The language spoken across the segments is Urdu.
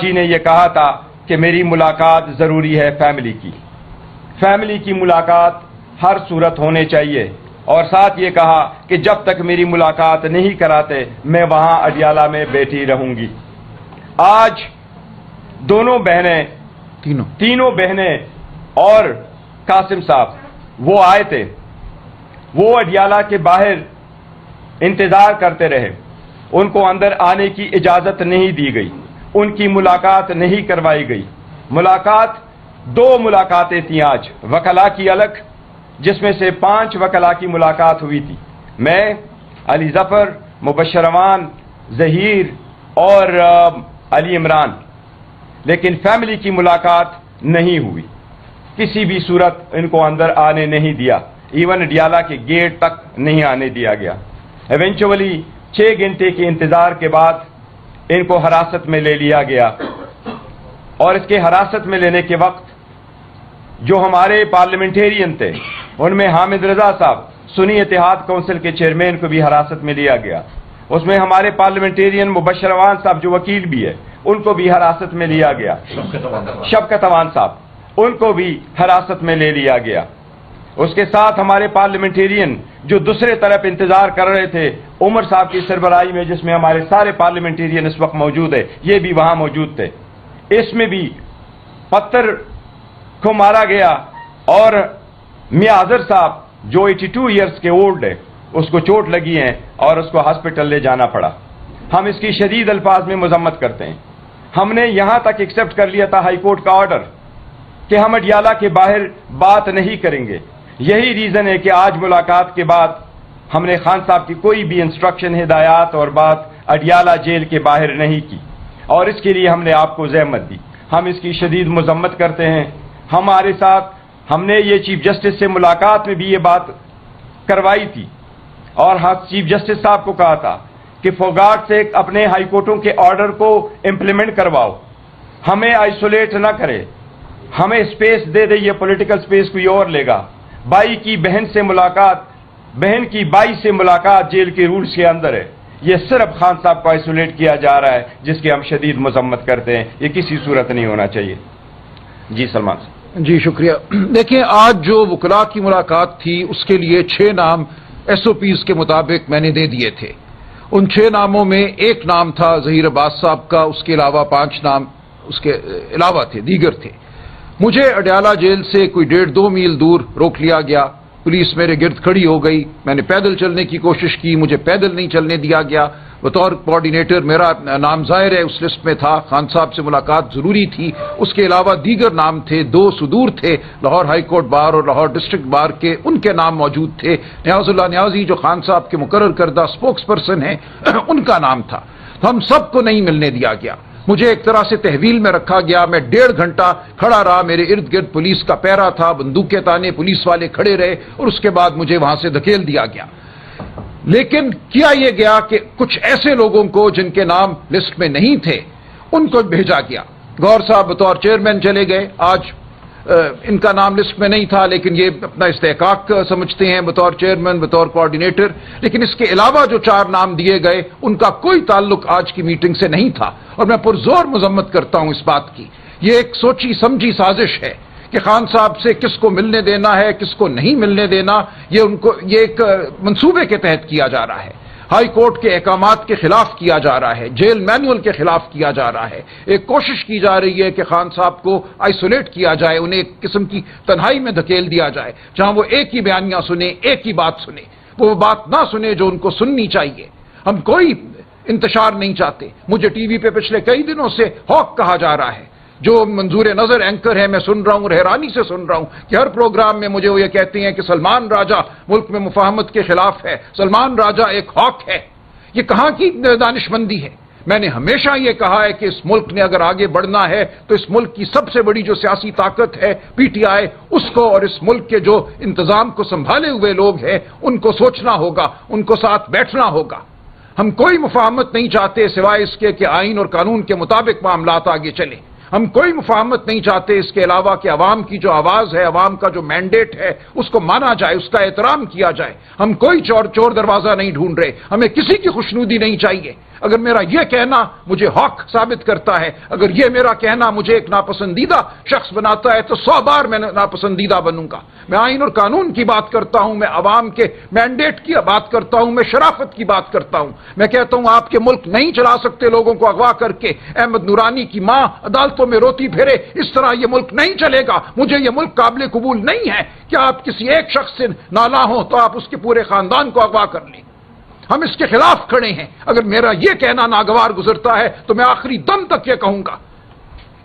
جی نے یہ کہا تھا کہ میری ملاقات ضروری ہے فیملی کی ملاقات ہر صورت ہونے چاہیے، اور ساتھ یہ کہا کہ جب تک میری ملاقات نہیں کراتے میں وہاں اڈیالہ میں بیٹھی رہوں گی۔ آج تینوں بہنیں اور قاسم صاحب وہ آئے تھے، وہ اڈیالہ کے باہر انتظار کرتے رہے، ان کو اندر آنے کی اجازت نہیں دی گئی، ان کی ملاقات نہیں کروائی گئی۔ دو ملاقاتیں تھیں آج، وکلاء کی الگ، جس میں سے 5 وکلاء کی ملاقات ہوئی تھی، میں، علی ظفر، مبشر امان، ظہیر اور علی عمران، لیکن فیملی کی ملاقات نہیں ہوئی، کسی بھی صورت ان کو اندر آنے نہیں دیا، ایون اڈیالہ کے گیٹ تک نہیں آنے دیا گیا۔ ایونچولی 6 گھنٹے کے انتظار کے بعد ان کو حراست میں لے لیا گیا، اور اس کے حراست میں لینے کے وقت جو ہمارے پارلیمنٹیرین تھے ان میں حامد رضا صاحب، سنی اتحاد کونسل کے چیئرمین کو بھی حراست میں لیا گیا، اس میں ہمارے پارلیمنٹیرین مبشر امان صاحب جو وکیل بھی ہے ان کو بھی حراست میں لیا گیا، شفقت امان صاحب ان کو بھی حراست میں لے لیا گیا۔ اس کے ساتھ ہمارے پارلیمنٹیرین جو دوسرے طرف انتظار کر رہے تھے عمر صاحب کی سربراہی میں، جس میں ہمارے سارے پارلیمنٹیرین اس وقت موجود ہے، یہ بھی وہاں موجود تھے، اس میں بھی پتھر کو مارا گیا، اور میاں اظہر صاحب جو 82 ایئرز کے اولڈ ہے اس کو چوٹ لگی ہے اور اس کو ہاسپٹل لے جانا پڑا۔ ہم اس کی شدید الفاظ میں مذمت کرتے ہیں۔ ہم نے یہاں تک ایکسپٹ کر لیا تھا ہائی کورٹ کا آرڈر کہ ہم اڈیالہ کے باہر بات نہیں کریں گے، یہی ریزن ہے کہ آج ملاقات کے بعد ہم نے خان صاحب کی کوئی بھی انسٹرکشن، ہدایات اور بات اڈیالہ جیل کے باہر نہیں کی، اور اس کے لیے ہم نے آپ کو زحمت دی، ہم اس کی شدید مذمت کرتے ہیں۔ ہمارے ساتھ ہم نے یہ چیف جسٹس سے ملاقات میں بھی یہ بات کروائی تھی، اور چیف جسٹس صاحب کو کہا تھا کہ فار گاڈ سے اپنے ہائی کورٹوں کے آرڈر کو امپلیمنٹ کرواؤ، ہمیں آئسولیٹ نہ کرے، ہمیں اسپیس دے دے، یہ پولیٹیکل اسپیس کوئی اور لے گا۔ بھائی کی بہن سے ملاقات، بہن کی بھائی سے ملاقات جیل کے رولز کے اندر ہے، یہ صرف خان صاحب کو آئسولیٹ کیا جا رہا ہے، جس کی ہم شدید مذمت کرتے ہیں، یہ کسی صورت نہیں ہونا چاہیے۔ جی سلمان صاحب۔ جی شکریہ۔ دیکھیں آج جو وکلاء کی ملاقات تھی اس کے لیے 6 نام SOPs کے مطابق میں نے دے دیے تھے، ان 6 ناموں میں ایک نام تھا ظہیر عباس صاحب کا، اس کے علاوہ 5 نام اس کے علاوہ تھے، دیگر تھے۔ مجھے اڈیالہ جیل سے کوئی 1.5-2 میل دور روک لیا گیا، پولیس میرے گرد کھڑی ہو گئی، میں نے پیدل چلنے کی کوشش کی، مجھے پیدل نہیں چلنے دیا گیا۔ بطور کوآرڈینیٹر میرا نام ظاہر ہے اس لسٹ میں تھا، خان صاحب سے ملاقات ضروری تھی۔ اس کے علاوہ دیگر نام تھے، 2 صدور تھے، لاہور ہائی کورٹ بار اور لاہور ڈسٹرکٹ بار کے، ان کے نام موجود تھے۔ نیاز اللہ نیازی جو خان صاحب کے مقرر کردہ اسپوکس پرسن ہیں ان کا نام تھا۔ تو ہم سب کو نہیں ملنے دیا گیا، مجھے ایک طرح سے تحویل میں رکھا گیا، میں 1.5 گھنٹہ کھڑا رہا، میرے ارد گرد پولیس کا پیرا تھا، بندوقیں تانے پولیس والے کھڑے رہے، اور اس کے بعد مجھے وہاں سے دھکیل دیا گیا۔ لیکن کیا یہ گیا کہ کچھ ایسے لوگوں کو جن کے نام لسٹ میں نہیں تھے ان کو بھیجا گیا۔ گور صاحب بطور چیئرمین چلے گئے، آج ان کا نام لسٹ میں نہیں تھا لیکن یہ اپنا استحقاق سمجھتے ہیں بطور چیئرمین، بطور کوآرڈینیٹر۔ لیکن اس کے علاوہ جو 4 نام دیے گئے ان کا کوئی تعلق آج کی میٹنگ سے نہیں تھا، اور میں پرزور مذمت کرتا ہوں اس بات کی۔ یہ ایک سوچی سمجھی سازش ہے کہ خان صاحب سے کس کو ملنے دینا ہے، کس کو نہیں ملنے دینا، یہ ایک منصوبے کے تحت کیا جا رہا ہے، ہائی کورٹ کے احکامات کے خلاف کیا جا رہا ہے، جیل مینول کے خلاف کیا جا رہا ہے۔ ایک کوشش کی جا رہی ہے کہ خان صاحب کو آئسولیٹ کیا جائے، انہیں ایک قسم کی تنہائی میں دھکیل دیا جائے، جہاں وہ ایک ہی بیانیہ سنیں، ایک ہی بات سنیں، وہ بات نہ سنیں جو ان کو سننی چاہیے۔ ہم کوئی انتشار نہیں چاہتے۔ مجھے ٹی وی پہ پچھلے کئی دنوں سے ہاک کہا جا رہا ہے، جو منظور نظر اینکر ہے، میں سن رہا ہوں اور حیرانی سے سن رہا ہوں کہ ہر پروگرام میں مجھے وہ یہ کہتے ہیں کہ سلمان راجہ ملک میں مفاہمت کے خلاف ہے، سلمان راجہ ایک ہاک ہے۔ یہ کہاں کی دانش مندی ہے؟ میں نے ہمیشہ یہ کہا ہے کہ اس ملک نے اگر آگے بڑھنا ہے تو اس ملک کی سب سے بڑی جو سیاسی طاقت ہے PTI، اس کو اور اس ملک کے جو انتظام کو سنبھالے ہوئے لوگ ہیں ان کو سوچنا ہوگا، ان کو ساتھ بیٹھنا ہوگا۔ ہم کوئی مفاہمت نہیں چاہتے سوائے اس کے کہ آئین اور قانون کے مطابق معاملات آگے چلیں۔ ہم کوئی مفاہمت نہیں چاہتے اس کے علاوہ کہ عوام کی جو آواز ہے، عوام کا جو مینڈیٹ ہے اس کو مانا جائے، اس کا احترام کیا جائے۔ ہم کوئی چور دروازہ نہیں ڈھونڈ رہے، ہمیں کسی کی خوشنودی نہیں چاہیے، اگر میرا یہ کہنا مجھے حق ثابت کرتا ہے، اگر یہ میرا کہنا مجھے ایک ناپسندیدہ شخص بناتا ہے، تو 100 بار میں ناپسندیدہ بنوں گا۔ میں آئین اور قانون کی بات کرتا ہوں، میں عوام کے مینڈیٹ کی بات کرتا ہوں، میں شرافت کی بات کرتا ہوں۔ میں کہتا ہوں آپ کے ملک نہیں چلا سکتے لوگوں کو اغوا کر کے، احمد نورانی کی ماں عدالتوں میں روتی پھرے، اس طرح یہ ملک نہیں چلے گا۔ مجھے یہ ملک قابل قبول نہیں ہے کہ آپ کسی ایک شخص سے نالاں ہوں تو آپ اس کے پورے خاندان کو اغوا کر لیں۔ ہم اس کے خلاف کھڑے ہیں۔ اگر میرا یہ کہنا ناگوار گزرتا ہے تو میں آخری دم تک یہ کہوں گا۔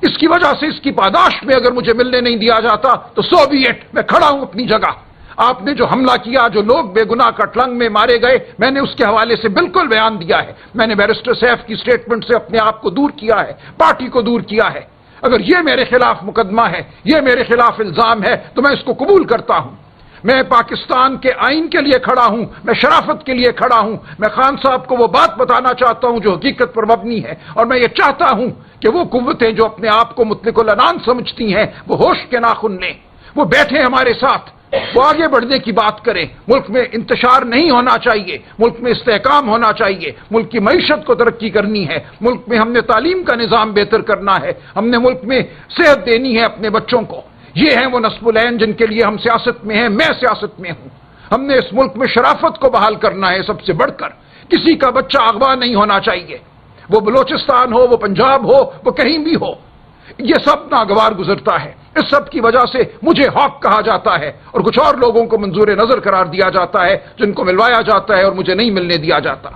اس کی وجہ سے اس کی پاداش میں اگر مجھے ملنے نہیں دیا جاتا تو سو بی اٹ، میں کھڑا ہوں اپنی جگہ۔ آپ نے جو حملہ کیا، جو لوگ بے گناہ کٹلنگ میں مارے گئے، میں نے اس کے حوالے سے بالکل بیان دیا ہے۔ میں نے بیرسٹر سیف کی سٹیٹمنٹ سے اپنے آپ کو دور کیا ہے، پارٹی کو دور کیا ہے۔ اگر یہ میرے خلاف مقدمہ ہے، یہ میرے خلاف الزام ہے، تو میں اس کو قبول کرتا ہوں۔ میں پاکستان کے آئین کے لیے کھڑا ہوں، میں شرافت کے لیے کھڑا ہوں۔ میں خان صاحب کو وہ بات بتانا چاہتا ہوں جو حقیقت پر مبنی ہے، اور میں یہ چاہتا ہوں کہ وہ قوتیں جو اپنے آپ کو مطلق العنان سمجھتی ہیں وہ ہوش کے ناخن لیں، وہ بیٹھے ہمارے ساتھ، وہ آگے بڑھنے کی بات کریں۔ ملک میں انتشار نہیں ہونا چاہیے، ملک میں استحکام ہونا چاہیے، ملک کی معیشت کو ترقی کرنی ہے، ملک میں ہم نے تعلیم کا نظام بہتر کرنا ہے، ہم نے ملک میں صحت دینی ہے اپنے بچوں کو۔ یہ ہیں وہ نصب العین جن کے لیے ہم سیاست میں ہیں، میں سیاست میں ہوں۔ ہم نے اس ملک میں شرافت کو بحال کرنا ہے سب سے بڑھ کر۔ کسی کا بچہ اغوا نہیں ہونا چاہیے، وہ بلوچستان ہو، وہ پنجاب ہو، وہ کہیں بھی ہو۔ یہ سب ناگوار گزرتا ہے۔ اس سب کی وجہ سے مجھے حق کہا جاتا ہے اور کچھ اور لوگوں کو منظور نظر قرار دیا جاتا ہے جن کو ملوایا جاتا ہے اور مجھے نہیں ملنے دیا جاتا۔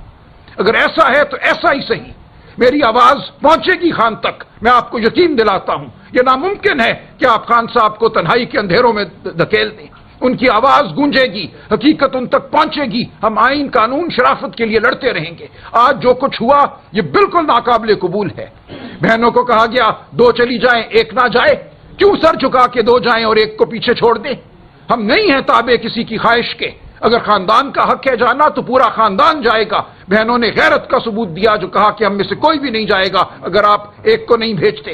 اگر ایسا ہے تو ایسا ہی صحیح، میری آواز پہنچے گی خان تک۔ میں آپ کو یقین دلاتا ہوں یہ ناممکن ہے کہ آپ خان صاحب کو تنہائی کے اندھیروں میں دھکیل دیں۔ ان کی آواز گونجے گی، حقیقت ان تک پہنچے گی۔ ہم آئین قانون شرافت کے لیے لڑتے رہیں گے۔ آج جو کچھ ہوا یہ بالکل ناقابل قبول ہے۔ بہنوں کو کہا گیا 2 چلی جائیں 1 نہ جائے، کیوں سر جھکا کے 2 جائیں اور 1 کو پیچھے چھوڑ دیں؟ ہم نہیں ہیں تابع کسی کی خواہش کے۔ اگر خاندان کا حق ہے جانا تو پورا خاندان جائے گا۔ بہنوں نے غیرت کا ثبوت دیا جو کہا کہ ہم میں سے کوئی بھی نہیں جائے گا اگر آپ 1 کو نہیں بھیجتے۔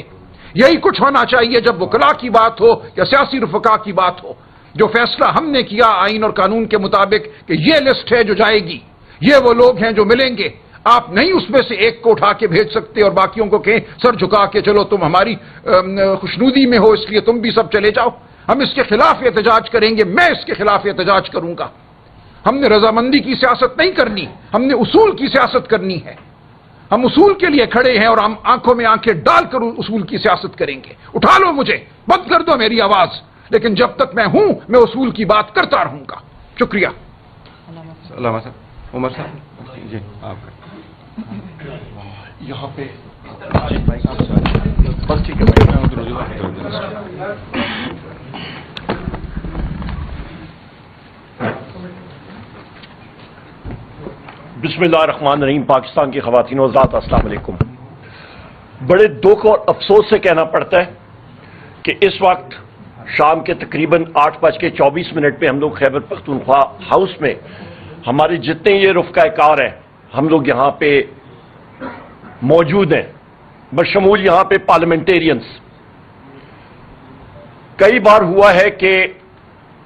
یہی کچھ ہونا چاہیے جب وکلاء کی بات ہو یا سیاسی رفقا کی بات ہو۔ جو فیصلہ ہم نے کیا آئین اور قانون کے مطابق کہ یہ لسٹ ہے جو جائے گی، یہ وہ لوگ ہیں جو ملیں گے، آپ نہیں اس میں سے 1 کو اٹھا کے بھیج سکتے اور باقیوں کو کہیں سر جھکا کے چلو تم ہماری خوشنودی میں ہو اس لیے تم بھی سب چلے جاؤ۔ ہم اس کے خلاف احتجاج کریں گے، میں اس کے خلاف احتجاج کروں گا۔ ہم نے رضامندی کی سیاست نہیں کرنی، ہم نے اصول کی سیاست کرنی ہے۔ ہم اصول کے لیے کھڑے ہیں اور ہم آنکھوں میں آنکھیں ڈال کر اصول کی سیاست کریں گے۔ اٹھا لو مجھے، بند کر دو میری آواز، لیکن جب تک میں ہوں میں اصول کی بات کرتا رہوں گا۔ شکریہ۔ علامہ صاحب، عمر صاحب جی آپ یہاں پہ بس ٹھیک ہے۔ بسم اللہ الرحمن الرحیم۔ پاکستان کی خواتین و حضرات السلام علیکم۔ بڑے دکھ اور افسوس سے کہنا پڑتا ہے کہ اس وقت شام کے تقریباً 8:24 پہ ہم لوگ خیبر پختونخوا ہاؤس میں ہمارے جتنے یہ رفقۂ کار ہیں ہم لوگ یہاں پہ موجود ہیں، بشمول یہاں پہ پارلیمنٹیرینز۔ کئی بار ہوا ہے کہ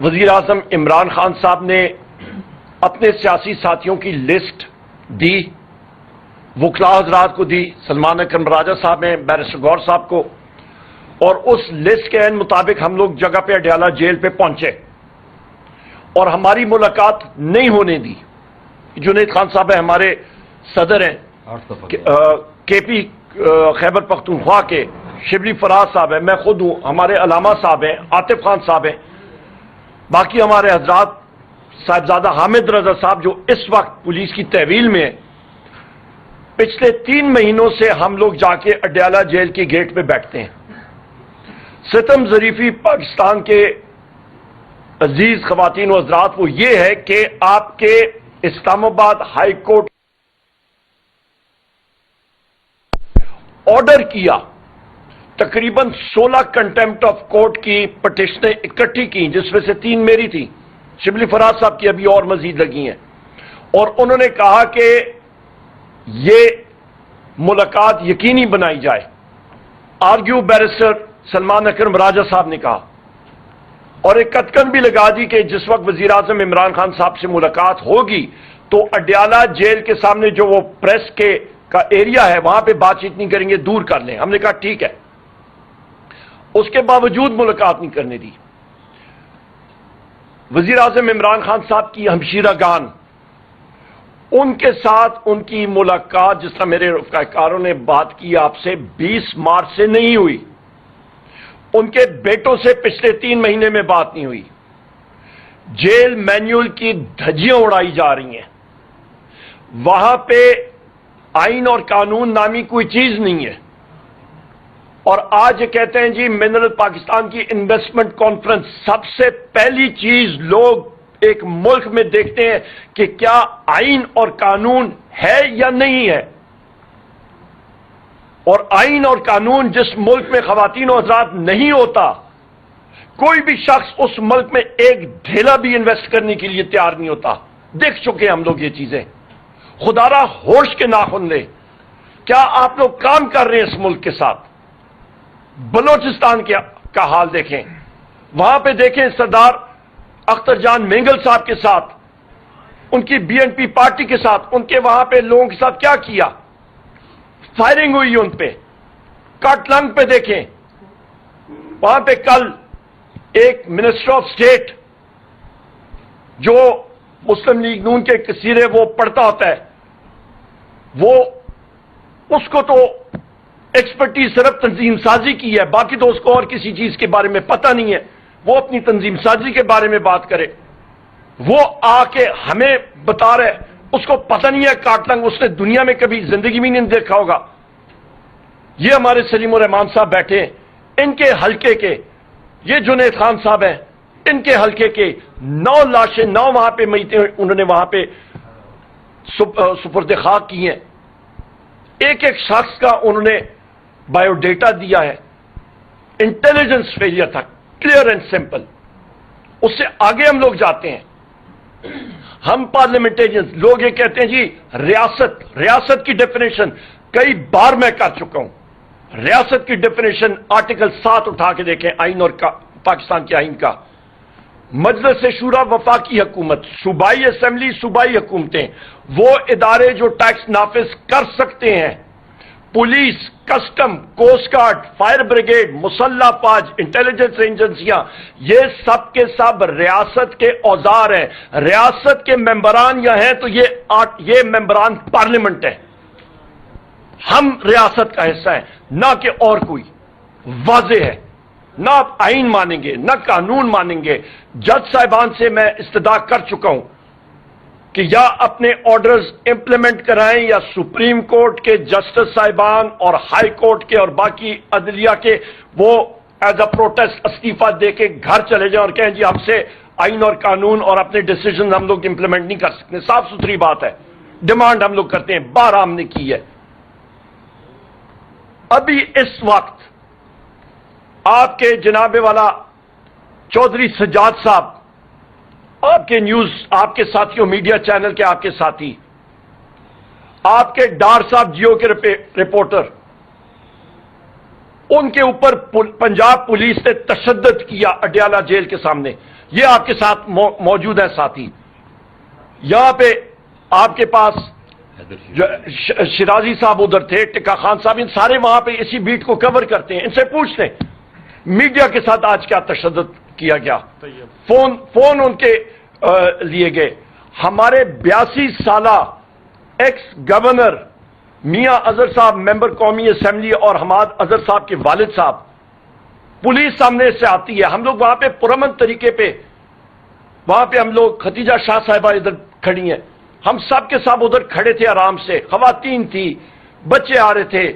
وزیر اعظم عمران خان صاحب نے اپنے سیاسی ساتھیوں کی لسٹ دی، وکلاء حضرات کو دی، سلمان اکرم راجہ صاحب ہیں، بیرسٹر گور صاحب کو، اور اس لسٹ کے عین مطابق ہم لوگ جگہ پہ اڈیالہ جیل پہ پہنچے اور ہماری ملاقات نہیں ہونے دی۔ جنید خان صاحب ہیں، ہمارے صدر ہیں کے پی خیبر پختونخوا کے، شبلی فراز صاحب ہیں، میں خود ہوں، ہمارے علامہ صاحب ہیں، عاطف خان صاحب ہیں، باقی ہمارے حضرات، صاحبزادہ حامد رضا صاحب جو اس وقت پولیس کی تحویل میں ہیں۔ پچھلے 3 مہینوں سے ہم لوگ جا کے اڈیالہ جیل کے گیٹ پہ بیٹھتے ہیں۔ ستم ظریفی پاکستان کے عزیز خواتین و حضرات وہ یہ ہے کہ آپ کے اسلام آباد ہائی کورٹ آرڈر کیا، تقریباً 16 کنٹمپٹ آف کورٹ کی پٹیشنیں اکٹھی کی جس میں سے 3 میری تھی، شبلی فراز صاحب کی ابھی اور مزید لگی ہیں، اور انہوں نے کہا کہ یہ ملاقات یقینی بنائی جائے۔ آرگیو بیرسٹر سلمان اکرم راجہ صاحب نے کہا، اور ایک کتکن بھی لگا دی کہ جس وقت وزیر اعظم عمران خان صاحب سے ملاقات ہوگی تو اڈیالہ جیل کے سامنے جو وہ پریس کے کا ایریا ہے وہاں پہ بات چیت نہیں کریں گے، دور کر لیں. ہم نے کہا ٹھیک ہے. اس کے باوجود ملاقات نہیں کرنے دی. وزیر اعظم عمران خان صاحب کی ہمشیرہ گان، ان کے ساتھ ان کی ملاقات جس طرح میرے رفقائکاروں نے بات کی آپ سے 20 مارچ سے نہیں ہوئی. ان کے بیٹوں سے پچھلے 3 مہینے میں بات نہیں ہوئی. جیل مینیول کی دھجیاں اڑائی جا رہی ہیں. وہاں پہ آئین اور قانون نامی کوئی چیز نہیں ہے. اور آج یہ کہتے ہیں جی منرل پاکستان کی انویسٹمنٹ کانفرنس. سب سے پہلی چیز لوگ ایک ملک میں دیکھتے ہیں کہ کیا آئین اور قانون ہے یا نہیں ہے. اور آئین اور قانون جس ملک میں خواتین و حضرات نہیں ہوتا، کوئی بھی شخص اس ملک میں ایک ڈھیلا بھی انویسٹ کرنے کے لیے تیار نہیں ہوتا. دیکھ چکے ہیں ہم لوگ یہ چیزیں. خدا را ہوش کے ناخن لے. کیا آپ لوگ کام کر رہے ہیں اس ملک کے ساتھ؟ بلوچستان کا حال دیکھیں. وہاں پہ دیکھیں سردار اختر جان مینگل صاحب کے ساتھ، ان کی بی این پی پارٹی کے ساتھ، ان کے وہاں پہ لوگوں کے ساتھ کیا کیا. فائرنگ ہوئی ان پہ. کاٹلنگ پہ دیکھیں، وہاں پہ کل ایک منسٹر آف اسٹیٹ جو مسلم لیگ نون کے کثیرے وہ پڑھتا ہوتا ہے، وہ اس کو تو ایکسپرٹیز صرف تنظیم سازی کی ہے، باقی تو اس کو اور کسی چیز کے بارے میں پتہ نہیں ہے. وہ اپنی تنظیم سازی کے بارے میں بات کرے. وہ آ کے ہمیں بتا رہے اس کو پتہ نہیں ہے کاٹلنگ اس نے دنیا میں کبھی زندگی میں نہیں دیکھا ہوگا. یہ ہمارے سلیم الرحمان صاحب بیٹھے ہیں، ان کے حلقے کے، یہ جنید خان صاحب ہیں، ان کے حلقے کے 9 لاشیں 9 وہاں پہ میتیں انہوں نے وہاں پہ سپرد خاک کی ہیں. ایک ایک شخص کا انہوں نے بایو ڈیٹا دیا ہے. انٹیلیجنس فیلئر تھا، کلیئر اینڈ سمپل. اس سے آگے ہم لوگ جاتے ہیں. ہم پارلیمنٹیرینز لوگ یہ کہتے ہیں جی ریاست کی ڈیفینیشن کئی بار میں کر چکا ہوں. ریاست کی ڈیفینیشن آرٹیکل 7 اٹھا کے دیکھیں آئین اور پاکستان کے آئین کا. مجلس شورا وفاقی حکومت، صوبائی اسمبلی صوبائی حکومتیں، وہ ادارے جو ٹیکس نافذ کر سکتے ہیں. Police, custom, coast guard, fire brigade, مسلح فوج، انٹیلیجنس ایجنسیاں، یہ سب کے سب ریاست کے اوزار ہیں. ریاست کے ممبران یا ہیں تو یہ ممبران پارلیمنٹ ہیں. ہم ریاست کا حصہ ہیں، نہ کہ اور کوئی. واضح ہے. نہ آپ آئین مانیں گے، نہ قانون مانیں گے. جج صاحبان سے میں استدعا کر چکا ہوں کہ یا اپنے آرڈرز امپلیمنٹ کرائیں یا سپریم کورٹ کے جسٹس صاحبان اور ہائی کورٹ کے اور باقی عدلیہ کے وہ ایز اے پروٹیسٹ استعفیٰ دے کے گھر چلے جائیں اور کہیں جی ہم سے آئین اور قانون اور اپنے ڈیسیجن ہم لوگ امپلیمنٹ نہیں کر سکتے. صاف ستھری بات ہے. ڈیمانڈ ہم لوگ کرتے ہیں، 12 ہم نے کی ہے. ابھی اس وقت آپ کے جناب والا چودھری سجاد صاحب، آپ کے نیوز، آپ کے ساتھیوں میڈیا چینل کے آپ کے ساتھی، آپ کے ڈار صاحب جیو کے رپورٹر، ان کے اوپر پنجاب پولیس نے تشدد کیا اڈیالہ جیل کے سامنے. یہ آپ کے ساتھ موجود ہیں ساتھی. یہاں پہ آپ کے پاس شرازی صاحب ادھر تھے، ٹکا خان صاحب، ان سارے وہاں پہ اسی بیٹ کو کور کرتے ہیں. ان سے پوچھتے ہیں میڈیا کے ساتھ آج کیا تشدد کیا گیا. فون ان کے لیے گئے. ہمارے 82 سالہ ایکس گورنر میاں اظہر صاحب، ممبر قومی اسمبلی، اور حماد اظہر صاحب کے والد صاحب، پولیس سامنے سے آتی ہے. ہم لوگ وہاں پہ پرامن طریقے پہ، وہاں پہ ہم لوگ، ختیجہ شاہ صاحبہ ادھر کھڑی ہیں، ہم سب کے ساتھ ادھر کھڑے تھے آرام سے. خواتین تھی، بچے آ رہے تھے،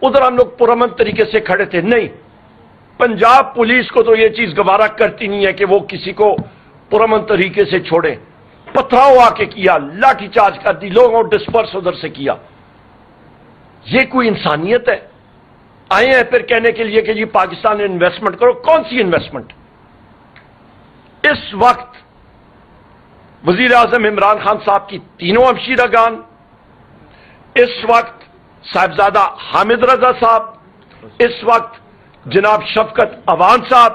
ادھر ہم لوگ پرامن طریقے سے کھڑے تھے. نہیں، پنجاب پولیس کو تو یہ چیز گوارا کرتی نہیں ہے کہ وہ کسی کو پرامن طریقے سے چھوڑے. پتھراؤ آ کے کیا، لاٹھی چارج کر دی، لوگوں کو ڈسپرس ادھر سے کیا. یہ کوئی انسانیت ہے؟ آئے ہیں پھر کہنے کے لیے کہ جی پاکستان میں انویسٹمنٹ کرو. کون سی انویسٹمنٹ؟ اس وقت وزیر اعظم عمران خان صاحب کی تینوں ہمشیرہ گان، اس وقت صاحبزادہ حامد رضا صاحب، اس وقت جناب شفقت اوان صاحب،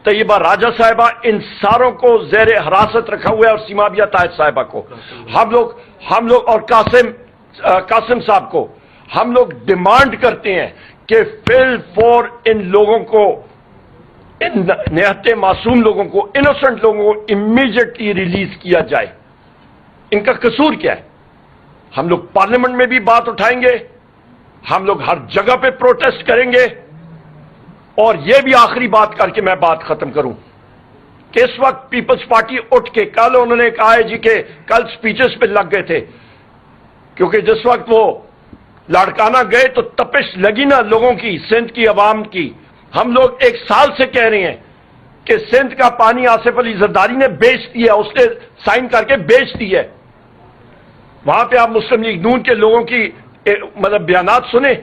طیبہ راجہ صاحبہ، ان ساروں کو زیر حراست رکھا ہوا ہے، اور سیمابیہ طاہر صاحبہ کو. ہم لوگ اور قاسم صاحب کو ہم لوگ ڈیمانڈ کرتے ہیں کہ فل فور ان لوگوں کو، ان نہایت معصوم لوگوں کو، انوسنٹ لوگوں کو امیڈیٹلی ریلیز کیا جائے۔ ان کا قصور کیا ہے؟ ہم لوگ پارلیمنٹ میں بھی بات اٹھائیں گے، ہم لوگ ہر جگہ پہ پروٹیسٹ کریں گے، اور یہ بھی آخری بات کر کے میں بات ختم کروں کہ اس وقت پیپلز پارٹی اٹھ کے، کل انہوں نے کہا ہے جی کہ کل سپیچز پہ لگ گئے تھے، کیونکہ جس وقت وہ لاڑکانہ گئے تو تپش لگی نا لوگوں کی، سندھ کی عوام کی۔ ہم لوگ 1 سال سے کہہ رہے ہیں کہ سندھ کا پانی آصف علی زرداری نے بیچ دیا، اس نے سائن کر کے بیچ دی ہے۔ وہاں پہ آپ مسلم لیگ نون کے لوگوں کی مطلب بیانات سنیں،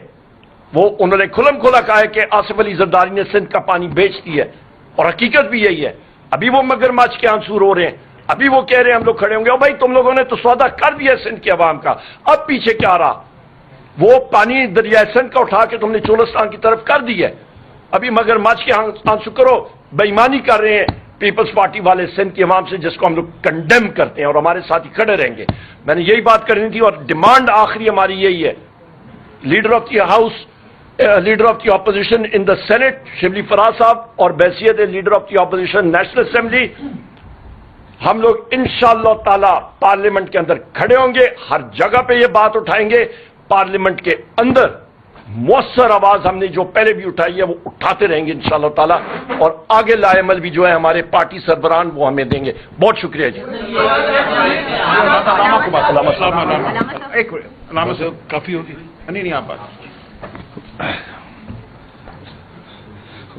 وہ انہوں نے کھلم کھلا کہا ہے کہ آصف علی زرداری نے سندھ کا پانی بیچ دی ہے، اور حقیقت بھی یہی ہے۔ ابھی وہ مگرمچھ کے آنسو رو رہے ہیں، ابھی وہ کہہ رہے ہیں ہم لوگ کھڑے ہوں گے، او بھائی تم لوگوں نے تو سودا کر دیا سندھ کی عوام کا، اب پیچھے کیا رہا؟ وہ پانی دریائے سندھ کا اٹھا کے تم نے چولستان کی طرف کر دی ہے، ابھی مگرمچھ کے آنسو کرو۔ بےایمانی کر رہے ہیں پیپلز پارٹی والے سندھ کی عوام سے، جس کو ہم لوگ کنڈیم کرتے ہیں، اور ہمارے ساتھ ہی کھڑے رہیں گے۔ میں نے یہی بات کرنی تھی، اور ڈیمانڈ آخری ہماری یہی ہے۔ Leader of the house, leader of the opposition in the Senate Shibli Faraz صاحب، اور بحیثیت leader of the opposition National Assembly, ہم لوگ انشاءاللہ تعالی پارلیمنٹ کے اندر کھڑے ہوں گے، ہر جگہ پہ یہ بات اٹھائیں گے۔ پارلیمنٹ کے اندر مؤثر آواز ہم نے جو پہلے بھی اٹھائی ہے وہ اٹھاتے رہیں گے انشاءاللہ تعالی، اور آگے لائے عمل بھی جو ہے ہمارے پارٹی سربراہان وہ ہمیں دیں گے۔ بہت شکریہ جی۔ علامہ صاحب کافی ہوگی، نہیں آپ بات۔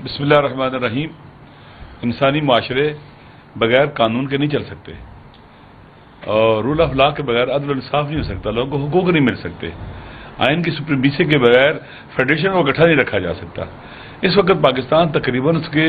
بسم اللہ الرحمن الرحیم۔ انسانی معاشرے بغیر قانون کے نہیں چل سکتے، اور رول آف لا کے بغیر عدل و انصاف نہیں ہو سکتا، لوگوں کو حقوق نہیں مل سکتے، آئین کی سپریمیسی کے بغیر فیڈریشن کو اکٹھا نہیں رکھا جا سکتا۔ اس وقت پاکستان تقریباً اس کے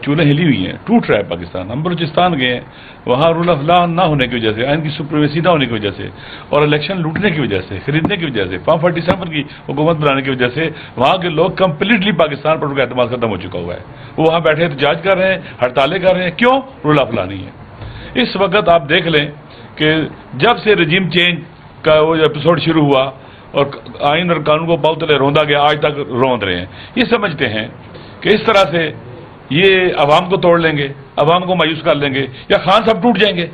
چولہے ہلی ہوئی ہیں، ٹوٹ رہا ہے پاکستان۔ ہم بلوچستان گئے ہیں، وہاں رول آف لا نہ ہونے کی وجہ سے، آئین کی سپریمیسی نہ ہونے کی وجہ سے، اور الیکشن لوٹنے کی وجہ سے، خریدنے کی وجہ سے، فارم 47 کی حکومت بنانے کی وجہ سے وہاں کے لوگ کمپلیٹلی پاکستان پر ان کا اعتماد ختم ہو چکا ہوا ہے۔ وہ وہاں بیٹھے احتجاج کر رہے ہیں، ہڑتالیں کر رہے ہیں، کیوں؟ رول آف لا نہیں ہے۔ اس وقت آپ دیکھ لیں کہ جب سے رجیم چینج کا وہ ایپیسوڈ شروع ہوا اور آئین اور قانون کو پاؤ تلے روندا گیا، آج تک روند رہے ہیں۔ یہ سمجھتے ہیں کہ اس طرح سے یہ عوام کو توڑ لیں گے، عوام کو مایوس کر لیں گے، یا خان صاحب ٹوٹ جائیں گے۔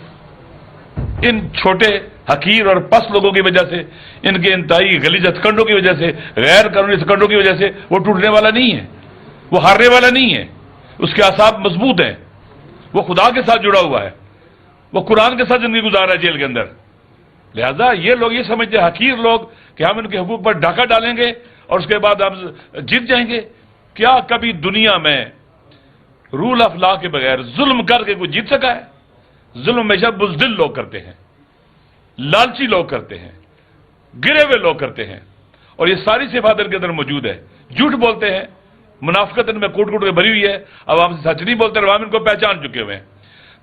ان چھوٹے حقیر اور پس لوگوں کی وجہ سے، ان کے انتہائی غلیظ ہتھکنڈوں کی وجہ سے، غیر قانونی ہتھکنڈوں کی وجہ سے وہ ٹوٹنے والا نہیں ہے، وہ ہارنے والا نہیں ہے۔ اس کے اعصاب مضبوط ہیں، وہ خدا کے ساتھ جڑا ہوا ہے، وہ قرآن کے ساتھ زندگی گزار رہا ہے جیل کے اندر۔ لہذا یہ لوگ یہ سمجھتے ہیں حقیر لوگ کہ ہم ان کے حقوق پر ڈاکہ ڈالیں گے اور اس کے بعد ہم جیت جائیں گے۔ کیا کبھی دنیا میں رول آف لا کے بغیر ظلم کر کے کوئی جیت سکا ہے؟ ظلم ہمیشہ بزدل لوگ کرتے ہیں، لالچی لوگ کرتے ہیں، گرے ہوئے لوگ کرتے ہیں، اور یہ ساری صفات ان کے اندر موجود ہے۔ جھوٹ بولتے ہیں، منافقت ان میں کوٹ کوٹ کے بھری ہوئی ہے، عوام سے سچ نہیں بولتے، عوام ان کو پہچان چکے ہوئے ہیں۔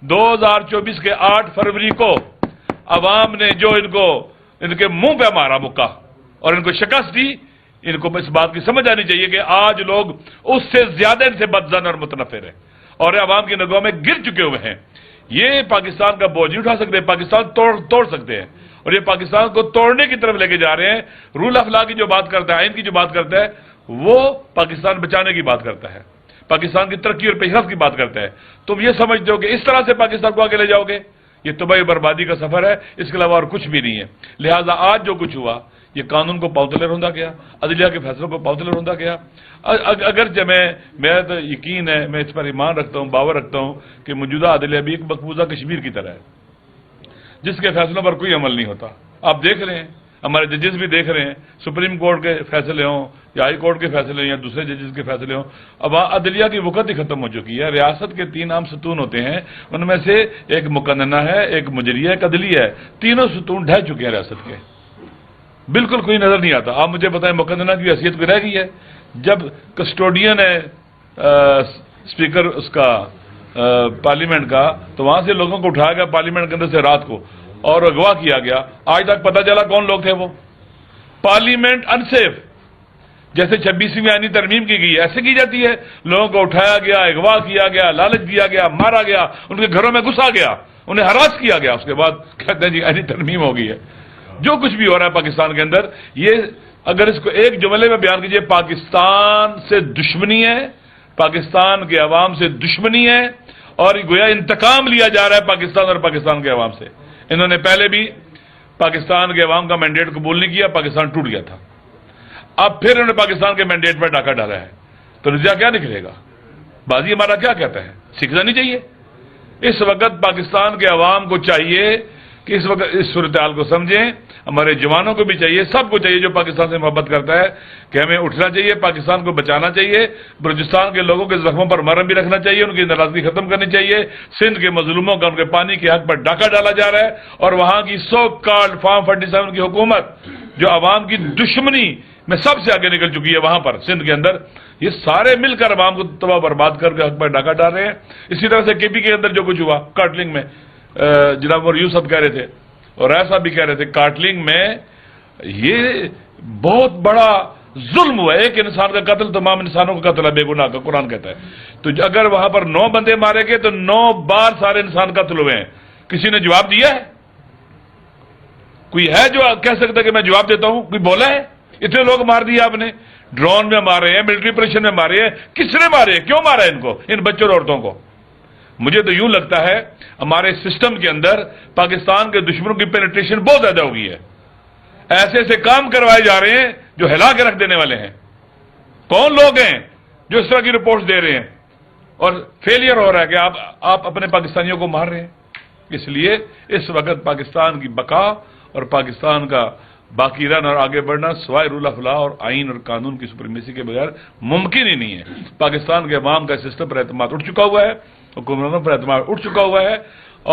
2024 کے 8 فروری کو عوام نے جو ان کے منہ پہ مارا مکہ اور ان کو شکست دی، ان کو اس بات کی سمجھ آنی چاہیے کہ آج لوگ اس سے زیادہ ان سے بدظن اور متنفر ہیں، اور عوام کی نگاہوں میں گر چکے ہوئے ہیں۔ یہ پاکستان کا بوجھ نہیں اٹھا سکتے، پاکستان توڑ سکتے ہیں، اور یہ پاکستان کو توڑنے کی طرف لے کے جا رہے ہیں۔ رول آف لا کی جو بات کرتا ہے، آئین کی جو بات کرتا ہے، وہ پاکستان بچانے کی بات کرتا ہے، پاکستان کی ترقی اور پیش رفت کی بات کرتا ہے۔ تم یہ سمجھتے ہو کہ اس طرح سے پاکستان کو آگے لے جاؤ گے؟ یہ تباہی بربادی کا سفر ہے، اس کے علاوہ اور کچھ بھی نہیں ہے۔ لہذا آج جو کچھ ہوا، یہ قانون کو پاؤتلے روندا گیا، عدلیہ کے فیصلوں کو پاؤتلے روندا گیا۔ اگرچہ میرا تو یقین ہے، میں اس پر ایمان رکھتا ہوں، باور رکھتا ہوں کہ موجودہ عدلیہ بھی ایک مقبوضہ کشمیر کی طرح ہے، جس کے فیصلوں پر کوئی عمل نہیں ہوتا۔ آپ دیکھ رہے ہیں، ہمارے ججز بھی دیکھ رہے ہیں، سپریم کورٹ کے فیصلے ہوں یا ہائی کورٹ کے فیصلے ہوں یا دوسرے ججز کے فیصلے ہوں، اب عدلیہ کی وقت ہی ختم ہو چکی ہے۔ ریاست کے 3 عام ستون ہوتے ہیں، ان میں سے ایک مقننہ ہے، ایک مجریہ، ایک عدلیہ ہے۔ تینوں ستون ڈھہ چکے ہیں ریاست کے، بالکل کوئی نظر نہیں آتا۔ آپ مجھے بتائیں مقننہ کی حیثیت کوئی رہ گئی ہے؟ جب کسٹوڈین ہے اسپیکر اس کا پارلیمنٹ کا، تو وہاں سے لوگوں کو اٹھایا گیا پارلیمنٹ کے اندر سے رات کو اور اغوا کیا گیا۔ آج تک پتہ چلا کون لوگ تھے وہ؟ پارلیمنٹ انسیف، جیسے 26ویں آئینی ترمیم کی گئی ہے ایسے کی جاتی ہے، لوگوں کو اٹھایا گیا، اغوا کیا گیا، لالچ دیا گیا، مارا گیا، ان کے گھروں میں گھسا گیا، انہیں ہراس کیا گیا، اس کے بعد کہتے ہیں جی آئینی ترمیم ہو گئی ہے۔ جو کچھ بھی ہو رہا ہے پاکستان کے اندر، یہ اگر اس کو ایک جملے میں بیان کیجئے، پاکستان سے دشمنی ہے، پاکستان کے عوام سے دشمنی ہے، اور گویا انتقام لیا جا رہا ہے پاکستان اور پاکستان کے عوام سے۔ انہوں نے پہلے بھی پاکستان کے عوام کا مینڈیٹ قبول نہیں کیا، پاکستان ٹوٹ گیا تھا، اب پھر انہوں نے پاکستان کے مینڈیٹ پر ڈاکہ ڈالا ہے، تو نتیجہ کیا نکلے گا؟ بازی ہمارا کیا کہتا ہے؟ سیکھنا نہیں چاہیے؟ اس وقت پاکستان کے عوام کو چاہیے کہ اس وقت اس صورتحال کو سمجھیں، ہمارے جوانوں کو بھی چاہیے، سب کو چاہیے جو پاکستان سے محبت کرتا ہے کہ ہمیں اٹھنا چاہیے، پاکستان کو بچانا چاہیے، بلوچستان کے لوگوں کے زخموں پر مرہم بھی رکھنا چاہیے، ان کی ناراضگی ختم کرنی چاہیے، سندھ کے مظلوموں کا ان کے پانی کے حق پر ڈاکہ ڈالا جا رہا ہے، اور وہاں کی سو کالڈ فارم 47 کی حکومت جو عوام کی دشمنی میں سب سے آگے نکل چکی ہے وہاں پر سندھ کے اندر، یہ سارے مل کر عوام کو تباہ برباد کر کے حق پر ڈاکہ ڈال رہے ہیں۔ اسی طرح سے کے پی کے اندر جو کچھ ہوا کارٹلنگ میں، جناب اور یوسف کہہ رہے تھے اور ایسا بھی کہہ رہے تھے، کارٹلنگ میں یہ بہت بڑا ظلم ہوا ہے، ایک انسان کا قتل تمام انسانوں کا قتل ہے بے گناہ کا، قرآن کہتا ہے۔ تو اگر وہاں پر 9 بندے مارے گئے تو 9 بار سارے انسان قتل ہوئے ہیں، کسی نے جواب دیا ہے؟ کوئی ہے جو کہہ سکتا ہے کہ میں جواب دیتا ہوں؟ کوئی بولا ہے؟ اتنے لوگ مار دیے آپ نے، ڈرون میں مارے ہیں، ملٹری آپریشن میں مارے ہیں، کس نے مارے ہیں؟ کیوں مارا ہے ان کو، ان بچوں اور عورتوں کو؟ مجھے تو یوں لگتا ہے ہمارے سسٹم کے اندر پاکستان کے دشمنوں کی پینیٹریشن بہت زیادہ ہو گئی ہے، ایسے ایسے کام کروائے جا رہے ہیں جو ہلا کے رکھ دینے والے ہیں۔ کون لوگ ہیں جو اس طرح کی رپورٹس دے رہے ہیں اور فیلئر ہو رہا ہے کہ آپ اپنے پاکستانیوں کو مار رہے ہیں؟ اس لیے اس وقت پاکستان کی بقا اور پاکستان کا باقی رہنا اور آگے بڑھنا سوائے رول آف لا اور آئین اور قانون کی سپریمیسی کے بغیر ممکن ہی نہیں ہے۔ پاکستان کے عوام کا سسٹم پر اعتماد اٹھ چکا ہوا ہے، حکمرانوں پر اعتماد اٹھ چکا ہوا ہے،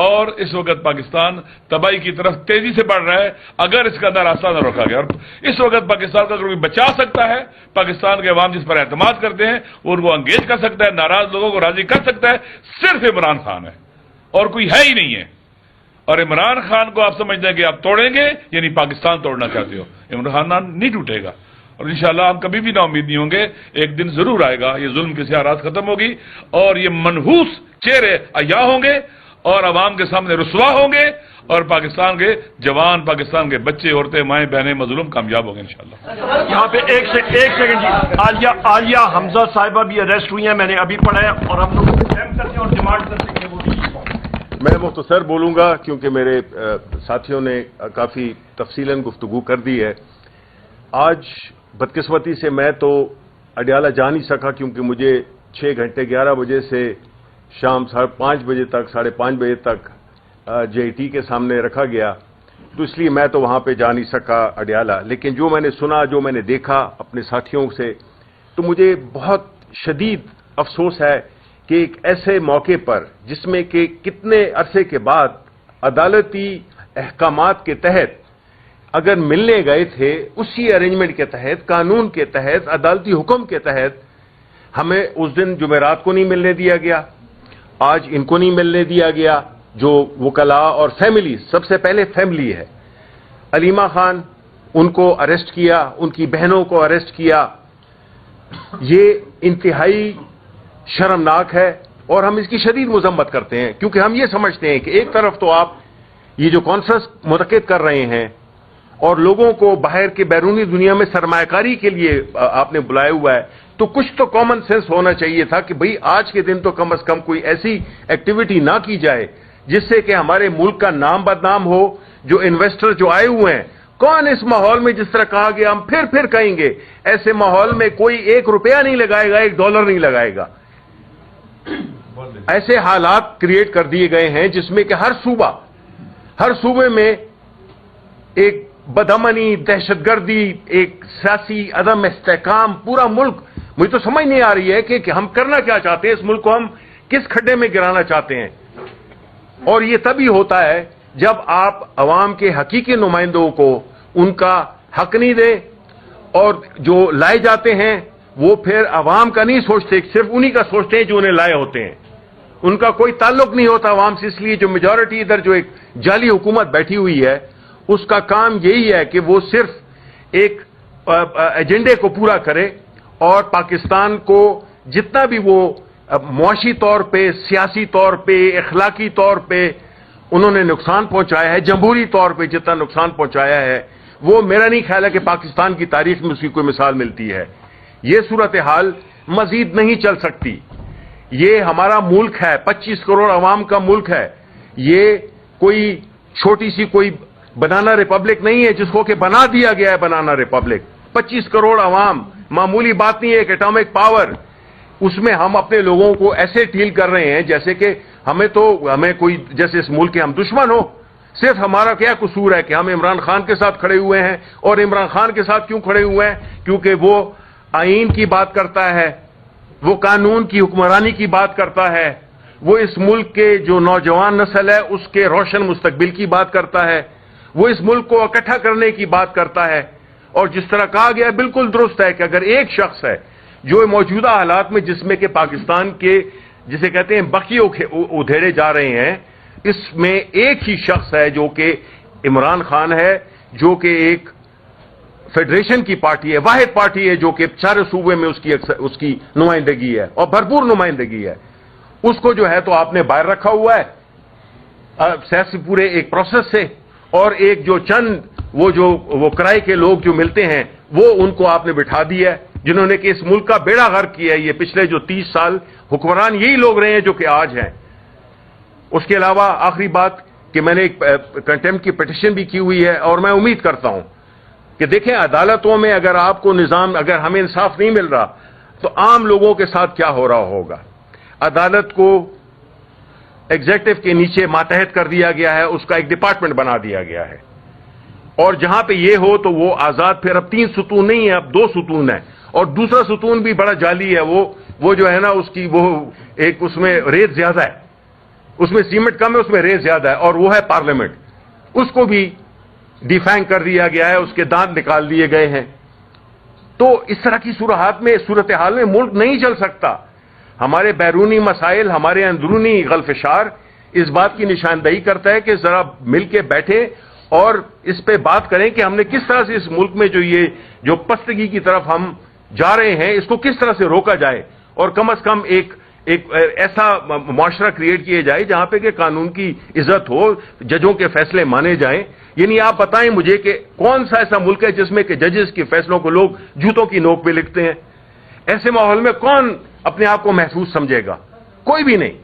اور اس وقت پاکستان تباہی کی طرف تیزی سے بڑھ رہا ہے اگر اس کا راستہ نہ روکا گیا۔ اور اس وقت پاکستان کا اگر کوئی بچا سکتا ہے، پاکستان کے عوام جس پر اعتماد کرتے ہیں وہ ان کو انگیج کر سکتا ہے، ناراض لوگوں کو راضی کر سکتا ہے، صرف عمران خان ہے اور کوئی ہے ہی نہیں ہے۔ اور عمران خان کو آپ سمجھتے ہیں کہ آپ توڑیں گے، یعنی پاکستان توڑنا چاہتے ہو، عمران خان نہیں ٹوٹے گا، اور انشاءاللہ ہم کبھی بھی نا امید نہیں ہوں گے، ایک دن ضرور آئے گا، یہ ظلم کی سیاحت ختم ہوگی اور یہ منحوس چہرے عیاں ہوں گے اور عوام کے سامنے رسوا ہوں گے، اور پاکستان کے جوان، پاکستان کے بچے، عورتیں، مائیں، بہنیں، مظلوم کامیاب ہوں گے انشاءاللہ۔ یہاں پہ ایک سیکنڈ جی، عالیہ حمزہ صاحبہ بھی اریسٹ ہوئی ہیں، میں نے ابھی پڑھا ہے، اور ہم لوگ کرتے ہیں اور ڈیمانڈ کرتے ہیں کہ وہ میں مختصر بولوں گا کیونکہ میرے ساتھیوں نے کافی تفصیلاً گفتگو کر دی ہے۔ آج بدقسمتی سے میں تو اڈیالہ جا نہیں سکا کیونکہ مجھے 6 گھنٹے 11 بجے سے شام 5:30 بجے تک 5:30 بجے تک JIT کے سامنے رکھا گیا، تو اس لیے میں تو وہاں پہ جا نہیں سکا اڈیالہ۔ لیکن جو میں نے سنا، جو میں نے دیکھا اپنے ساتھیوں سے، تو مجھے بہت شدید افسوس ہے کہ ایک ایسے موقع پر جس میں کہ کتنے عرصے کے بعد عدالتی احکامات کے تحت اگر ملنے گئے تھے، اسی ارینجمنٹ کے تحت، قانون کے تحت، عدالتی حکم کے تحت، ہمیں اس دن جمعرات کو نہیں ملنے دیا گیا، آج ان کو نہیں ملنے دیا گیا، جو وکلاء اور فیملی، سب سے پہلے فیملی ہے۔ علیمہ خان، ان کو اریسٹ کیا، ان کی بہنوں کو اریسٹ کیا، یہ انتہائی شرمناک ہے اور ہم اس کی شدید مذمت کرتے ہیں، کیونکہ ہم یہ سمجھتے ہیں کہ ایک طرف تو آپ یہ جو کانفرنس منعقد کر رہے ہیں اور لوگوں کو باہر کے بیرونی دنیا میں سرمایہ کاری کے لیے آپ نے بلایا ہوا ہے، تو کچھ تو کامن سینس ہونا چاہیے تھا کہ بھئی آج کے دن تو کم از کم کوئی ایسی ایکٹیویٹی نہ کی جائے جس سے کہ ہمارے ملک کا نام بدنام ہو۔ جو انویسٹر جو آئے ہوئے ہیں، کون اس ماحول میں، جس طرح کہا گیا، ہم پھر کہیں گے، ایسے ماحول میں کوئی $1 نہیں لگائے گا، $1 نہیں لگائے گا۔ ایسے حالات کریٹ کر دیے گئے ہیں جس میں کہ ہر صوبے میں ایک بدامنی، دہشت گردی، ایک سیاسی عدم استحکام، پورا ملک، مجھے تو سمجھ نہیں آ رہی ہے کہ ہم کرنا کیا چاہتے ہیں، اس ملک کو ہم کس کھڈے میں گرانا چاہتے ہیں۔ اور یہ تبھی ہوتا ہے جب آپ عوام کے حقیقی نمائندوں کو ان کا حق نہیں دیں، اور جو لائے جاتے ہیں وہ پھر عوام کا نہیں سوچتے، صرف انہی کا سوچتے ہیں جو انہیں لائے ہوتے ہیں، ان کا کوئی تعلق نہیں ہوتا عوام سے۔ اس لیے جو میجورٹی ادھر جو ایک جعلی حکومت بیٹھی ہوئی ہے، اس کا کام یہی ہے کہ وہ صرف ایک ایجنڈے کو پورا کرے اور پاکستان کو جتنا بھی وہ معاشی طور پہ، سیاسی طور پہ، اخلاقی طور پہ انہوں نے نقصان پہنچایا ہے، جمہوری طور پہ جتنا نقصان پہنچایا ہے وہ میرا نہیں خیال ہے کہ پاکستان کی تاریخ میں اس کی کوئی مثال ملتی ہے۔ یہ صورتحال مزید نہیں چل سکتی۔ یہ ہمارا ملک ہے، 25 کروڑ عوام کا ملک ہے، یہ کوئی چھوٹی سی کوئی بنانا ریپبلک نہیں ہے جس کو کہ بنا دیا گیا ہے بنانا ریپبلک۔ 25 کروڑ عوام معمولی بات نہیں ہے، ایک ایٹامک پاور، اس میں ہم اپنے لوگوں کو ایسے ڈیل کر رہے ہیں جیسے کہ ہمیں کوئی جیسے اس ملک کے ہم دشمن ہو۔ صرف ہمارا کیا قصور ہے کہ ہم عمران خان کے ساتھ کھڑے ہوئے ہیں، اور عمران خان کے ساتھ کیوں کھڑے ہوئے ہیں؟ کیونکہ وہ آئین کی بات کرتا ہے، وہ قانون کی حکمرانی کی بات کرتا ہے، وہ اس ملک کے جو نوجوان نسل ہے اس کے روشن مستقبل کی بات کرتا ہے، وہ اس ملک کو اکٹھا کرنے کی بات کرتا ہے۔ اور جس طرح کہا گیا بالکل درست ہے کہ اگر ایک شخص ہے جو موجودہ حالات میں جس میں کہ پاکستان کے جسے کہتے ہیں بقی ادھیڑے جا رہے ہیں، اس میں ایک ہی شخص ہے جو کہ عمران خان ہے، جو کہ ایک فیڈریشن کی پارٹی ہے، واحد پارٹی ہے جو کہ سارے صوبے میں اس کی نمائندگی ہے اور بھرپور نمائندگی ہے۔ اس کو جو ہے تو آپ نے باہر رکھا ہوا ہے سیاسی پورے ایک پروسیس سے، اور ایک جو چند وہ کرائے کے لوگ جو ملتے ہیں وہ ان کو آپ نے بٹھا دیا ہے، جنہوں نے کہ اس ملک کا بیڑا غرق کیا ہے۔ یہ پچھلے جو 30 سال حکمران یہی لوگ رہے ہیں جو کہ آج ہیں۔ اس کے علاوہ آخری بات کہ میں نے ایک کنٹیمپٹ کی پٹیشن بھی کی ہوئی ہے، اور میں امید کرتا ہوں کہ دیکھیں عدالتوں میں اگر آپ کو اگر ہمیں انصاف نہیں مل رہا تو عام لوگوں کے ساتھ کیا ہو رہا ہوگا۔ عدالت کو ایگزیکٹو کے نیچے ماتحت کر دیا گیا ہے، اس کا ایک ڈپارٹمنٹ بنا دیا گیا ہے، اور جہاں پہ یہ ہو تو وہ آزاد، پھر اب 3 ستون نہیں ہے، اب 2 ستون ہے، اور دوسرا ستون بھی بڑا جعلی ہے، وہ جو ہے نا اس کی وہ ایک اس میں ریت زیادہ ہے، اس میں سیمنٹ کم ہے، اس میں ریت زیادہ ہے، اور وہ ہے پارلیمنٹ۔ اس کو بھی ڈیفینگ کر دیا گیا ہے، اس کے دانت نکال دیے گئے ہیں۔ تو اس طرح کی صورتحال میں ملک نہیں چل سکتا۔ ہمارے بیرونی مسائل، ہمارے اندرونی غلفشار اس بات کی نشاندہی کرتا ہے کہ ذرا مل کے بیٹھیں اور اس پہ بات کریں کہ ہم نے کس طرح سے اس ملک میں جو پستگی کی طرف ہم جا رہے ہیں اس کو کس طرح سے روکا جائے، اور کم از کم ایک ایسا معاشرہ کریٹ کیا جائے جہاں پہ کہ قانون کی عزت ہو، ججوں کے فیصلے مانے جائیں۔ یعنی آپ بتائیں مجھے کہ کون سا ایسا ملک ہے جس میں کہ ججز کے فیصلوں کو لوگ جوتوں کی نوک پہ لکھتے ہیں؟ ایسے ماحول میں کون اپنے آپ کو محفوظ سمجھے گا؟ کوئی بھی نہیں۔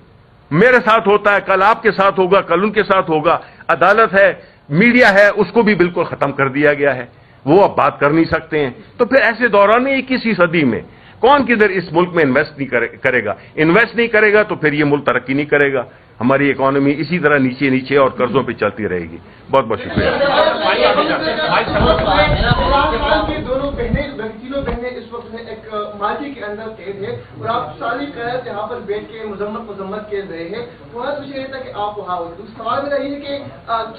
میرے ساتھ ہوتا ہے، کل آپ کے ساتھ ہوگا، کل ان کے ساتھ ہوگا۔ عدالت ہے، میڈیا ہے، اس کو بھی بالکل ختم کر دیا گیا ہے، وہ اب بات کر نہیں سکتے ہیں۔ تو پھر ایسے دوران میں 21ویں صدی میں کون کدھر اس ملک میں انویسٹ نہیں کرے گا؟ انویسٹ نہیں کرے گا تو پھر یہ ملک ترقی نہیں کرے گا۔ ہماری اکانومی اسی طرح نیچے نیچے اور قرضوں پہ چلتی رہے گی۔ بہت بہت شکریہ۔ دونوں تینوں بہنیں اس وقت ایک ماضی کے اندر قید ہے، اور آپ ساری قید یہاں پر بیٹھ کے مذمت کے رہے ہیں۔ بہت مجھے یہ تھا کہ آپ وہاں ہو۔ سوال میرا یہ ہے کہ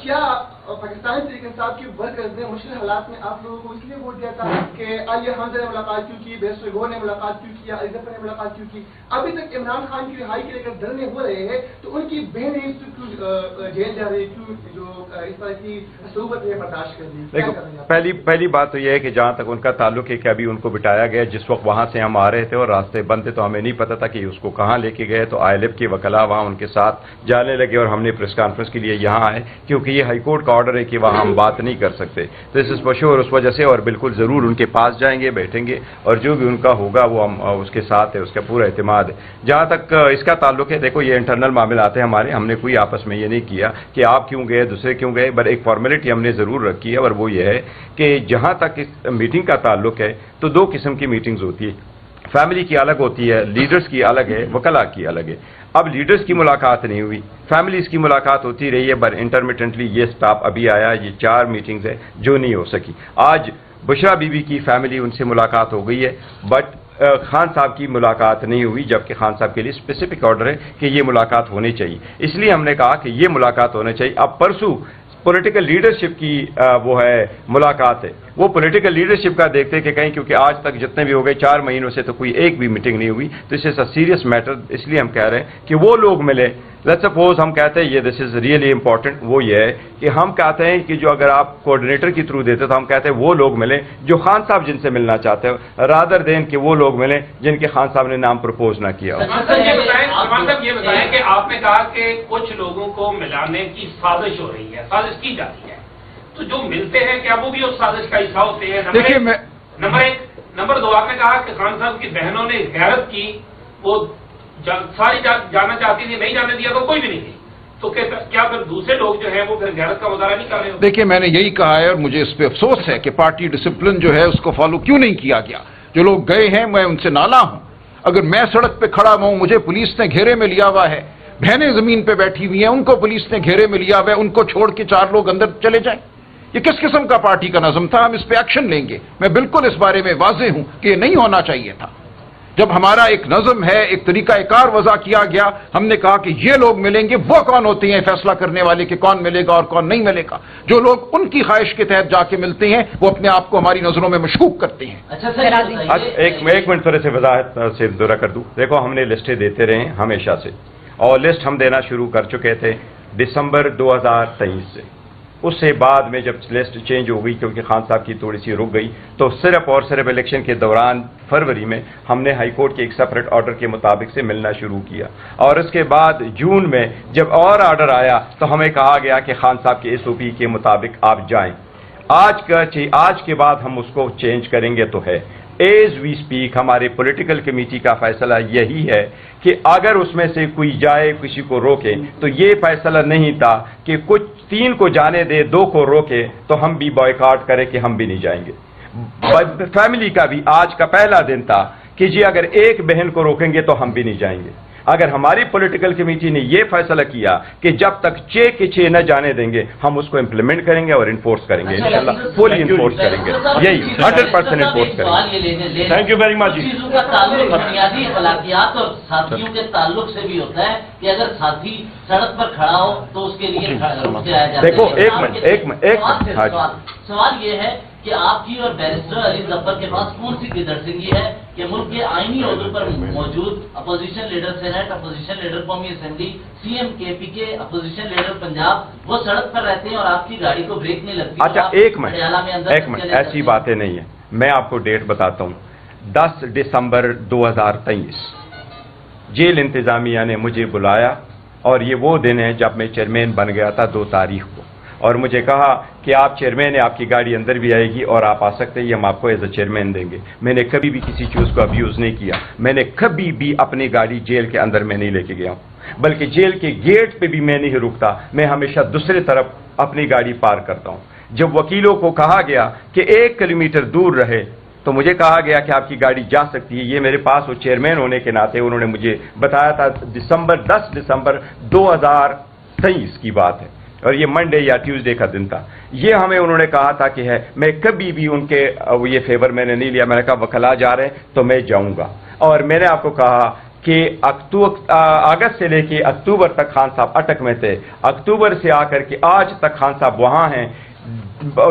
کیا پاکستان تحریک انصاف کی ورکرز نے مشکل حالات میں آپ لوگوں کو اس لیے ووٹ دیا تھا کہ عالیہ حمزہ نے ملاقات کیوں کی، بحث گور نے ملاقات کیوں کیا، علی ظفر نے ملاقات کیوں کی؟ ابھی تک عمران خان کی رہائی کے لے کر دھرنے ہو رہے ہیں، تو ان کی بہنیں کیوں جیل جا رہی، کیوں جو اس طرح کی صعوبت ہے برداشت کر دی؟ پہلی بات تو یہ ہے کہ جہاں تک ان کا تعلق ہے کہ ابھی ان کو بٹایا گیا، جس وقت وہاں سے ہم آ رہے تھے اور راستے بند تھے تو ہمیں نہیں پتا تھا کہ اس کو کہاں لے کے گئے، تو ILF کے وکلاء وہاں ان کے ساتھ جانے لگے اور ہم نے پریس کانفرنس کے لیے یہاں آئے، کیونکہ یہ ہائی کورٹ کا آرڈر ہے کہ وہاں ہم بات نہیں کر سکتے۔ تو اس مشہور اس وجہ سے، اور بالکل ضرور ان کے پاس جائیں گے، بیٹھیں گے، اور جو بھی ان کا ہوگا وہ ہم اس کے ساتھ ہے، اس کا پورا اعتماد ہے۔ جہاں تک اس کا تعلق ہے، دیکھو یہ انٹرنل معاملات ہیں ہمارے، ہم نے کوئی آپس میں یہ نہیں کیا کہ آپ کیوں گئے، دوسرے کیوں گئے، بٹ ایک فارمیلٹی ہم نے ضرور رکھی ہے، اور وہ یہ ہے کہ جہاں تک اس میٹنگ کا تعلق ہے تو 2 قسم کی میٹنگز ہوتی ہے، فیملی کی الگ ہوتی ہے، لیڈرز کی الگ ہے، وکلاء کی الگ ہے۔ اب لیڈرز کی ملاقات نہیں ہوئی، فیملیز کی ملاقات ہوتی رہی ہے، بٹ انٹرمیٹنٹلی یہ سٹاپ ابھی آیا، یہ 4 میٹنگز ہے جو نہیں ہو سکی۔ آج بشرا بی بی کی فیملی ان سے ملاقات ہو گئی ہے، بٹ خان صاحب کی ملاقات نہیں ہوئی، جبکہ خان صاحب کے لیے اسپیسیفک آرڈر ہے کہ یہ ملاقات ہونی چاہیے۔ اس لیے ہم نے کہا کہ یہ ملاقات ہونا چاہیے۔ اب پرسوں پولیٹیکل لیڈرشپ کی وہ ہے ملاقات ہے، وہ پولیٹیکل لیڈرشپ کا دیکھتے کہ کہیں، کیونکہ آج تک جتنے بھی ہو گئے 4 مہینوں سے تو کوئی ایک بھی میٹنگ نہیں ہوئی، تو اس از سیریس میٹر. اس لیے ہم کہہ رہے ہیں کہ وہ لوگ ملے. لیٹس سپوز ہم کہتے ہیں یہ دس از ریئلی امپورٹنٹ، وہ یہ ہے کہ ہم کہتے ہیں کہ جو اگر آپ کوآرڈینیٹر کے تھرو دیتے تو ہم کہتے ہیں وہ لوگ ملیں جو خان صاحب جن سے ملنا چاہتے ہیں، رادر دین کہ وہ لوگ ملیں جن کے خان صاحب نے نام پرپوز نہ کیا ہو. یہ بتائیں کہ آپ نے کہا کہ کچھ لوگوں کو ملانے کی سازش ہو رہی ہے، سازش کی جاتی ہے، تو جو ملتے ہیں کیا وہ بھی اس سازش کا حصہ ہوتے ہیں؟ دیکھیے نمبر 1. نمبر 2، آپ نے کہا کہ خان صاحب کی بہنوں نے غیرت کی، وہ ساری جانا چاہتی تھی، نہیں جانے دیا تو کوئی بھی نہیں تھی، تو کیا پھر دوسرے لوگ جو ہیں وہ پھر غیرت کا مظاہرہ نہیں کر رہے؟ دیکھیے میں نے یہی کہا ہے اور مجھے اس پہ افسوس ہے کہ پارٹی ڈسپلن جو ہے اس کو فالو کیوں نہیں کیا گیا. جو لوگ گئے ہیں میں ان سے نالاں ہوں. اگر میں سڑک پہ کھڑا ہوں، مجھے پولیس نے گھیرے میں لیا ہوا ہے، بہنیں زمین پہ بیٹھی ہوئی ہیں، ان کو پولیس نے گھیرے میں لیا ہوا ہے، ان کو چھوڑ کے 4 لوگ اندر چلے جائیں، یہ کس قسم کا پارٹی کا نظم تھا؟ ہم اس پہ ایکشن لیں گے. میں بالکل اس بارے میں واضح ہوں کہ یہ نہیں ہونا چاہیے تھا. جب ہمارا ایک نظم ہے، ایک طریقہ کار وضع کیا گیا، ہم نے کہا کہ یہ لوگ ملیں گے. وہ کون ہوتے ہیں فیصلہ کرنے والے کہ کون ملے گا اور کون نہیں ملے گا؟ جو لوگ ان کی خواہش کے تحت جا کے ملتے ہیں وہ اپنے آپ کو ہماری نظروں میں مشکوک کرتے ہیں. ایک منٹ تھوڑے سے وضاحت سے دورہ کر دوں. دیکھو ہم نے لسٹیں دیتے رہے ہیں ہمیشہ سے، اور لسٹ ہم دینا شروع کر چکے تھے دسمبر 2023 سے. اس سے بعد میں جب لسٹ چینج ہو گئی کیونکہ خان صاحب کی تھوڑی سی رک گئی، تو صرف اور صرف الیکشن کے دوران فروری میں ہم نے ہائی کورٹ کے ایک سپریٹ آرڈر کے مطابق سے ملنا شروع کیا، اور اس کے بعد جون میں جب اور آرڈر آیا تو ہمیں کہا گیا کہ خان صاحب کے SOP کے مطابق آپ جائیں. آج کے بعد ہم اس کو چینج کریں گے تو ہے. ایز وی اسپیک ہمارے پولیٹیکل کمیٹی کا فیصلہ یہی ہے کہ اگر اس میں سے کوئی جائے کسی کو روکے، تو یہ فیصلہ نہیں تھا کہ کچھ 3 کو جانے دے 2 کو روکے تو ہم بھی بائیکاٹ کریں کہ ہم بھی نہیں جائیں گے. فیملی کا بھی آج کا پہلا دن تھا کہ جی اگر ایک بہن کو روکیں گے تو ہم بھی نہیں جائیں گے. اگر ہماری پولیٹیکل کمیٹی نے یہ فیصلہ کیا کہ جب تک 6 کے 6 نہ جانے دیں گے، ہم اس کو امپلیمنٹ کریں گے اور انفورس کریں گے، انشاءاللہ فلی انفورس کریں گے، یہی 100% انفورس کریں گے. Thank you very much. چیزوں کا تعلق بنیادی اخلاقیات اور ساتھیوں کے تعلق سے بھی ہوتا ہے کہ اگر ساتھی سڑک پر کھڑا ہو تو اس کے لیے رک جایا جاتا ہے. دیکھو ایک منٹ سوال یہ ہے کہ آپ کی اور بیرسٹر علی ظفر کے پاس کون سی قدرسنگی ہے کہ ملک کے آئینی عہدوں پر موجود opposition leader senate, opposition leader قومی اسمبلی، CM KP کے اپوزیشن لیڈر پنجاب وہ سڑک پر رہتے ہیں اور آپ کی گاڑی کو بریک نہیں لگتی؟ اچھا ایک منٹ ایسی باتیں نہیں ہیں. میں آپ کو ڈیٹ بتاتا ہوں. 10 دسمبر 2023 جیل انتظامیہ نے مجھے بلایا، اور یہ وہ دن ہے جب میں چیئرمین بن گیا تھا 2 تاریخ کو، اور مجھے کہا کہ آپ چیئرمین ہیں، آپ کی گاڑی اندر بھی آئے گی اور آپ آ سکتے ہیں، ہم آپ کو ایز اے چیئرمین دیں گے. میں نے کبھی بھی کسی چیز کو ابیوز نہیں کیا. میں نے کبھی بھی اپنی گاڑی جیل کے اندر میں نہیں لے کے گیا ہوں، بلکہ جیل کے گیٹ پہ بھی میں نہیں رکتا. میں ہمیشہ دوسری طرف اپنی گاڑی پار کرتا ہوں. جب وکیلوں کو کہا گیا کہ 1 کلومیٹر دور رہے تو مجھے کہا گیا کہ آپ کی گاڑی جا سکتی ہے. یہ میرے پاس وہ چیئرمین ہونے کے ناطے انہوں نے مجھے بتایا تھا. 10 دسمبر 2023 کی بات ہے، اور یہ منڈے یا ٹیوزڈے کا دن تھا. یہ ہمیں انہوں نے کہا تھا کہ ہے، میں کبھی بھی ان کے یہ فیور میں نے نہیں لیا. میں نے کہا وکلا جا رہے ہیں تو میں جاؤں گا. اور میں نے آپ کو کہا کہ اگست سے لے کے اکتوبر تک خان صاحب اٹک میں تھے. اکتوبر سے آ کر کے آج تک خان صاحب وہاں ہیں.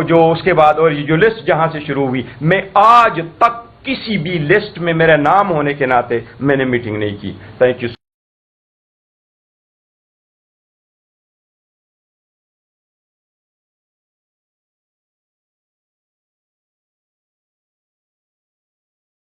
جو اس کے بعد اور یہ جو لسٹ جہاں سے شروع ہوئی، میں آج تک کسی بھی لسٹ میں میرا نام ہونے کے ناطے میں نے میٹنگ نہیں کی. Thank you.